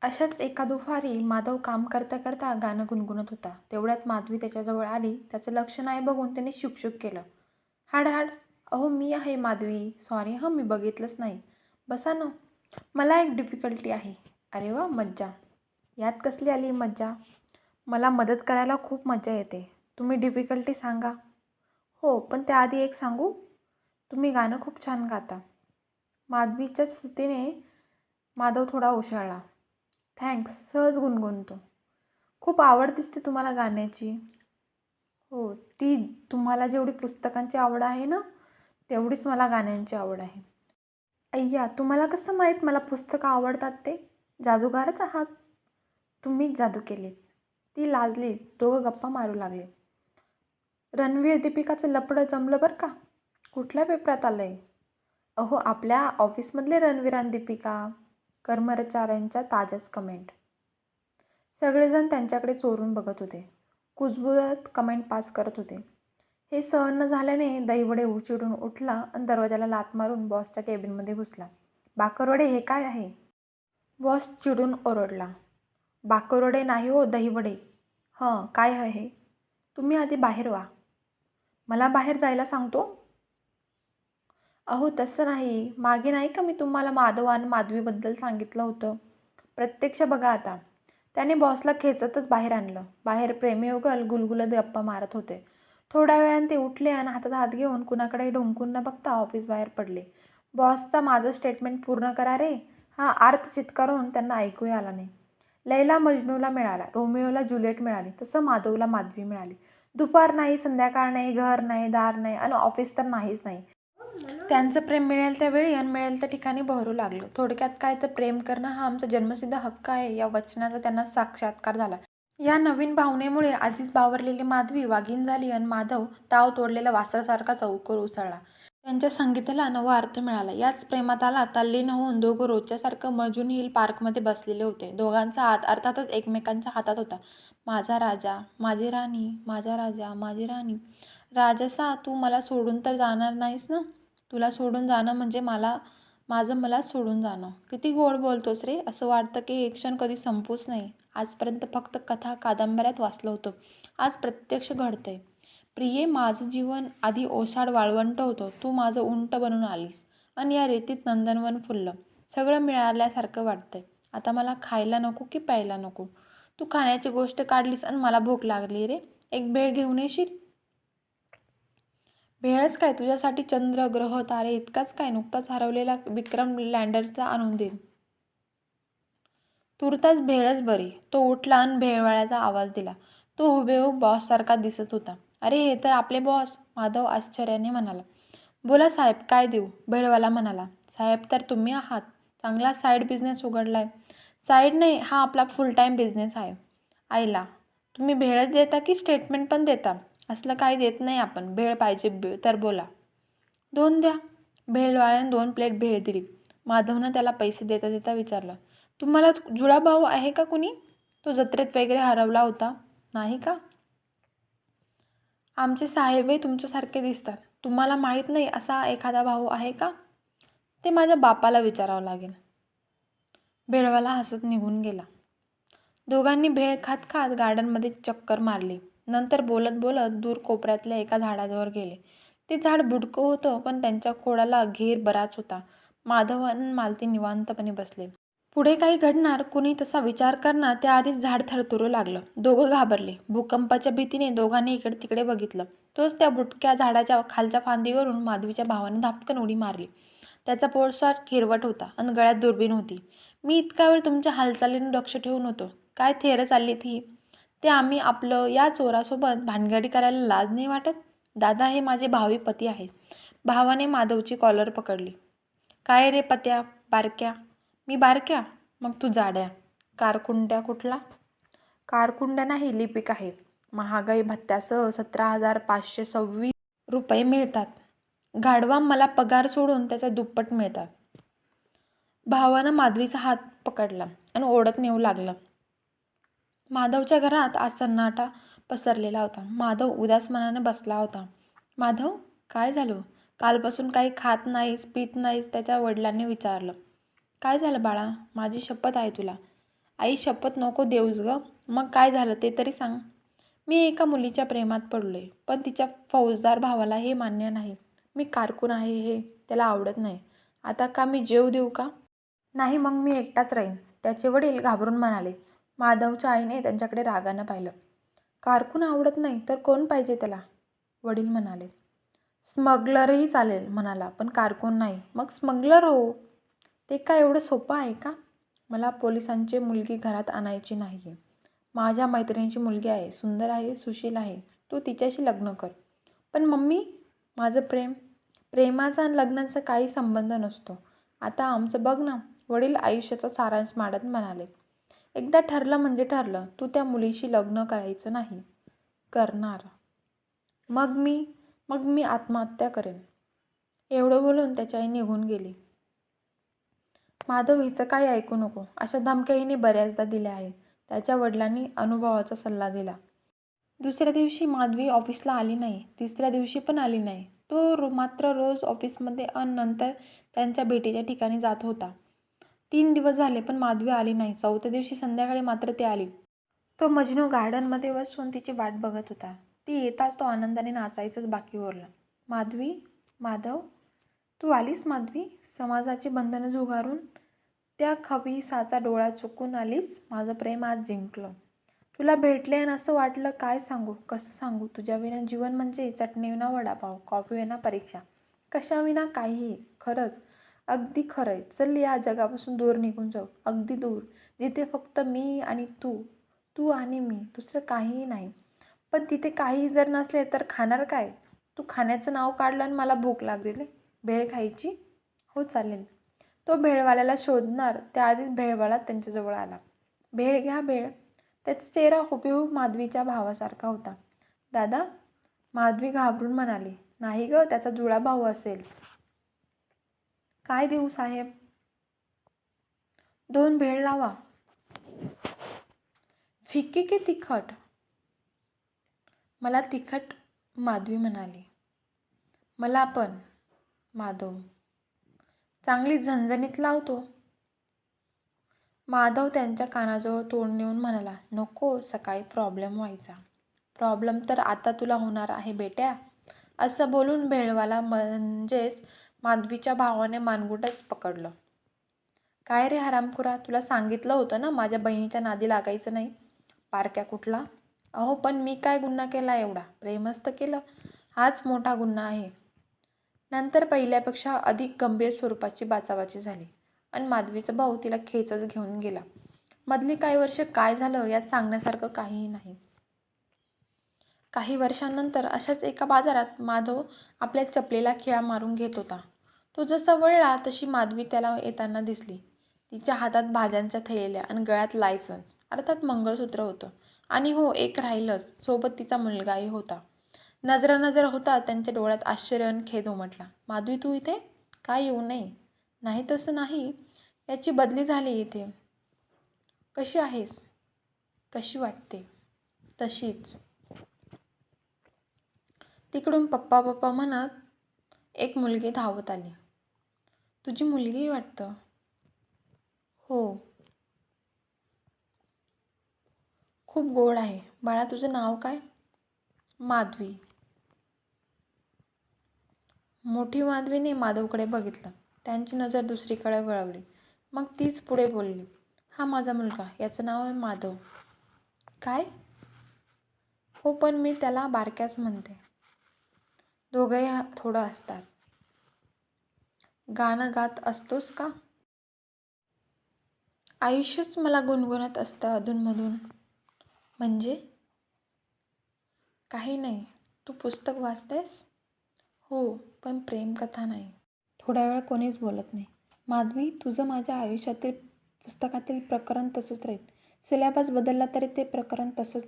अशाच एका दुपारी माधव काम करता करता गाणं गुणगुणत होता. तेवढ्यात माधवी त्याच्याजवळ आली. त्याचं लक्ष नाही बघून त्याने शुकशुक केलं. हाड हाड. अहो मी आहे माधवी. सॉरी हं, मी बघितलंच नाही. बसा ना. मला एक डिफिकल्टी आहे. अरे वा, मज्जा. यात कसली आली मज्जा? मला मदत करायला खूप मजा येते. तुम्ही डिफिकल्टी सांगा. हो, पण त्याआधी एक सांगू? तुम्ही गाणं खूप छान गाता. माधवीच्या स्तुतीने माधव थोडा ओशाळला. थँक्स. सहज गुणगुणतो. खूप आवड दिसते तुम्हाला गाण्याची. हो, ती तुम्हाला जेवढी पुस्तकांची आवड आहे ना, तेवढीच मला गाण्यांची आवड आहे. अय्या, तुम्हाला कसं माहीत मला पुस्तकं आवडतात ते? जादूगारच आहात. तुम्हीच जादू केलीत. ती लाजली. दोघं गप्पा मारू लागले. रणवीर दीपिकाचं लफडं जमलं बरं का. कुठल्या पेपरात आलंय? अहो, आपल्या ऑफिसमधले रणवीर आणि दीपिका. कर्मचाऱ्यांच्या ताज्याच कमेंट. सगळेजण त्यांच्याकडे चोरून बघत होते. कुजबुजत कमेंट पास करत होते. हे सहन न झाल्याने दहीवडे चिडून उठला आणि दरवाजाला लाथ मारून बॉसच्या केबिनमध्ये घुसला. बाकरवडे, हे काय आहे? बॉस चिडून ओरडला. बाकरवडे नाही हो, दहीवडे. हं, काय आहे? तुम्ही आधी बाहेर व्हा. मला बाहेर जायला सांगतो? अहो तसं नाही. मागे नाही का मी तुम्हाला माधव आणि माधवीबद्दल सांगितलं होतं? प्रत्यक्ष बघा आता. त्याने बॉसला खेचतच बाहेर आणलं. बाहेर प्रेमीयुगल गुलगुलत गप्पा मारत होते. थोड्या वेळाने ते उठले आणि हातात हात घेऊन कुणाकडेही ढुंकून न बघता ऑफिस बाहेर पडले. बॉसचा माझं स्टेटमेंट पूर्ण करा रे, हा अर्थ चित्कारून त्यांना ऐकूही आला नाही. लैला मजनूला मिळाला, रोमिओला ज्युलिएट मिळाली, तसं माधवला माधवी मिळाली. दुपार नाही, संध्याकाळ नाही, घर नाही, दार नाही आणि ऑफिस तर नाहीच नाही. त्यांचं प्रेम मिळेल त्या वेळी आणि मिळेल त्या ठिकाणी बहरू लागलं. थोडक्यात काय तर प्रेम करणं हा आमचा जन्मसिद्ध हक्क आहे, या वचनाचा त्यांना साक्षात्कार झाला. या नवीन भावनेमुळे आधीच बावरलेली माधवी वाघीण झाली आणि माधव ताव तोडलेल्या वासरासारखा चौकोर उसळला. त्यांच्या संगीताला नवा अर्थ मिळाला. याच प्रेमात आला तल्लीन होऊन दोघं रोजच्यासारखं मजून हिल पार्कमध्ये बसलेले होते. दोघांचा हात अर्थातच एकमेकांच्या हातात होता. माझा राजा, माझी राणी, माझा राजा, माझी राणी. राजसा, तू मला सोडून तर जाणार नाहीस ना? तुला सोडून जाणं म्हणजे माझं मलाच सोडून जाणं. किती गोड बोलतोस रे. असं वाटतं की हे क्षण कधी संपूच नाही. आजपर्यंत फक्त कथा कादंबऱ्यात वाचलं होतं. आज प्रत्यक्ष घडतंय. प्रिये, माझं जीवन आधी ओसाड वाळवंट होतं. तू माझं उंट बनून आलीस आणि या रेतीत नंदनवन फुललं. सगळं मिळाल्यासारखं वाटतंय. आता मला खायला नको की प्यायला नको. तू खाण्याची गोष्ट काढलीस आणि मला भूक लागली रे. एक भेळ घेऊन येशील? भेळच काय, तुझ्यासाठी चंद्र, ग्रह, तारे इतकाच काय, नुकताच हरवलेला विक्रम लँडरचा आणून देईन. तुर्तास भेळच बरी. तो उठला आणि भेळवाल्याचा आवाज दिला. तो हुबेहूब बॉससारखा दिसत होता. अरे, हे तर आपले बॉस, माधव आश्चर्याने म्हणाला. बोला साहेब, काय देऊ? भेळवाला म्हणाला. साहेब तर तुम्ही आहात. चांगला साईड बिझनेस उघडलाय. साईड नाही, हा आपला फुल टाईम बिझनेस आहे. आईला, तुम्ही भेळच देता की स्टेटमेंट पण देता? असलं काही देत नाही आपण. भेळ पाहिजे तर बोला. 2 द्या. भेळवाल्याने 2 प्लेट भेळ दिली. माधवनं त्याला पैसे देता देता विचारलं. तुम्हाला जुळा भाऊ आहे का कुणी? तो जत्रेत वगैरे हरवला होता. नाही का? आमचे साहेबही तुमच्यासारखे दिसतात. तुम्हाला माहीत नाही असा एखादा भाऊ आहे का? ते माझ्या बापाला विचारावं लागेल. भेळवाला हसत निघून गेला. दोघांनी भेळ खात खात गार्डनमध्ये चक्कर मारली. नंतर बोलत बोलत दूर कोपऱ्यातल्या एका झाडाजवळ गेले. ते झाड बुडकं होतं, पण त्यांच्या खोडाला घेर बराच होता. माधव आणि मालती निवांतपणे बसले. पुढे काही घडणार, कुणी तसा विचार करणार त्याआधीच झाड थरथरू लागलं. दोघं घाबरले. भूकंपाच्या भीतीने दोघांनी इकडे तिकडे बघितलं. तोच त्या बुटक्या झाडाच्या खालच्या फांदीवरून माधवीच्या भावाने धापकन उडी मारली. त्याचा पोळसाट हिरवट होता आणि गळ्यात दुर्बीण होती. मी इतका वेळ तुमच्या हालचालीने लक्ष ठेवून होतो. काय थेर चाललीत ही? ते आम्ही आपलं या चोरासोबत भानगडी करायला लाज नाही वाटत? दादा, हे माझे भावी पती आहेत. भावाने माधवची कॉलर पकडली. काय रे पत्या, बारक्या? मी बारक्या? मग तू जाड्या. कारकुंड्या कुठला? कारकुंड्या नाही, लिपिक आहे. महागाई भत्त्यासह 17,526 रुपये मिळतात. गाढवा, मला पगार सोडून त्याचा दुप्पट मिळतात. भावानं माधवीचा हात पकडला आणि ओढत नेऊ लागला. माधवच्या घरात आज सन्नाटा पसरलेला होता. माधव उदास मनाने बसला होता. माधव, काय झालं? कालपासून काही खात नाहीस, पीत नाहीस, त्याच्या वडिलांनी विचारलं. काय झालं बाळा? माझी शपथ आहे तुला. आई शपथ नको देऊस ग. मग काय झालं ते तरी सांग. मी एका मुलीच्या प्रेमात पडलोय, पण तिच्या फौजदार भावाला हे मान्य नाही. मी कारकून आहे हे त्याला आवडत नाही. आता का मी जीव देऊ का? नाही, मग मी एकटाच राहीन. त्याचे वडील घाबरून म्हणाले. माधवच्या आईने त्यांच्याकडे रागानं पाहिलं. कारकून आवडत नाही तर कोण पाहिजे त्याला? वडील म्हणाले. स्मगलरही चालेल म्हणाला, पण कारकून नाही. मग स्मगलर हो. ते काय एवढं सोपं आहे का? मला पोलिसांची मुलगी घरात आणायची नाही आहे. माझ्या मैत्रिणीची मुलगी आहे, सुंदर आहे, सुशील आहे. तू तिच्याशी लग्न कर. पण मम्मी, माझं प्रेमाचा आणि लग्नाचा काही संबंध नसतो. आता आमचं बघ ना. वडील आयुष्याचा सारांश मांडत म्हणाले. एकदा ठरलं म्हणजे ठरलं. तू त्या मुलीशी लग्न करायचं नाही. करणार. मग मी आत्महत्या करेन. एवढं बोलून त्याची आई निघून गेली. माधव, हिचं काही ऐकू नको. अशा धमक्या हिने बऱ्याचदा दिल्या आहेत. त्याच्या वडिलांनी अनुभवाचा सल्ला दिला. दुसऱ्या दिवशी माधवी ऑफिसला आली नाही. तिसऱ्या दिवशी पण आली नाही. तो मात्र रोज ऑफिसमध्ये नंतर त्यांच्या भेटीच्या ठिकाणी जात होता. 3 दिवस झाले पण माधवी आली नाही. चौथ्या दिवशी संध्याकाळी मात्र ती आली. तो मजनू गार्डनमध्ये बसून तिची वाट बघत होता. ती येताच तो आनंदाने नाचायचंच बाकी उरलं. माधवी, माधव, तू आलीस माधवी? समाजाची बंधनं झुगारून त्या खविसाचा डोळा चुकून आलीस. माझं प्रेम आज जिंकलं. तुला भेटले आणि असं वाटलं, काय सांगू, कसं सांगू. तुझ्याविना जीवन म्हणजे चटणीविना वडापाव, कॉफीविना परीक्षा, कशाविना काहीही. खरंच, अगदी खरंय. चल या जगापासून दूर निघून जाऊ. अगदी दूर, जिथे फक्त मी आणि तू, तू आणि मी, दुसरं काहीही नाही. पण तिथे काही जर नसले तर खाणार काय? तू खाण्याचं नाव काढलं आणि मला भूक लागली रे. भेळ खायची? हो चालेल. तो भेळवाल्याला शोधणार त्याआधीच भेळवाला त्यांच्याजवळ आला. भेळ घ्या, भेळ. त्याचा चेहरा हुबेहूब माधवीच्या भावासारखा होता. दादा? माधवी घाबरून म्हणाली. नाही ग, त्याचा जुळा भाऊ असेल. काय देऊ साहेब? 2 भेळ लावा. फिक्की की तिखट? मला तिखट, माधवी म्हणाली. मला पण, माधव. चांगली झणझणीत लावतो. माधव त्यांच्या कानाजवळ तोंड नेऊन म्हणाला. नको, सकाळी प्रॉब्लेम व्हायचा. प्रॉब्लेम तर आता तुला होणार आहे बेट्या. असं बोलून भेळवाला म्हणजेच माधवीच्या भावाने मानगुटच पकडलं. काय रे हरामखुरा, तुला सांगितलं होतं ना माझ्या बहिणीच्या नादी लागायचं नाही. पारक्या कुठला. अहो पण मी काय गुन्हा केला एवढा? प्रेमच तर केलं. हाच मोठा गुन्हा आहे. नंतर पहिल्यापेक्षा अधिक गंभीर स्वरूपाची बाचाबाची झाली आणि माधवीचा भाऊ तिला खेचत घेऊन गेला. मधली काही वर्ष काय झालं यात सांगण्यासारखं काहीही नाही. काही वर्षांनंतर अशाच एका बाजारात माधव आपल्या चपलेला खिळा मारून घेत होता. तो जसा वळला तशी माधवी त्याला येताना दिसली. तिच्या हातात भाज्यांच्या थैल्या आणि गळ्यात लायसन्स अर्थात मंगळसूत्र होतं. आणि हो, एक राहिलंच, सोबत तिचा मुलगाही होता. नजरानजर होता. त्यांच्या डोळ्यात आश्चर्य आणि खेद उमटला. माधवी, तू इथे? काय येऊ नये? नाही तसं नाही. याची बदली झाली इथे. कशी आहेस? कशी वाटते? तशीच. तिकडून पप्पा पप्पा म्हणत एक मुलगी धावत आली. तुझी मुलगी वाटतं? हो. खूप गोड आहे. बाळा, तुझं नाव काय? माधवी. मोठी माधवीने माधवकडे बघितलं. त्यांची नजर दुसरीकडे वळवली. मग तीच पुढे बोलली. हा माझा मुलगा. याचं नाव आहे माधव. काय? हो, पण मी त्याला बारक्याच म्हणते. दोघंही थोडं असतात. गाणं गात असतोस का? आयुष्यच मला गुणगुणत असतं अधूनमधून. म्हणजे? काही नाही. तू पुस्तक वाचतेस? हो, पण प्रेमकथा नाही. थोड्या वेळ कोणीच बोलत नाही. माधवी, तुझं माझ्या आयुष्यातील पुस्तकातील प्रकरण तसंच राहील. सिलेबस बदलला तरी ते प्रकरण तसंच राहील.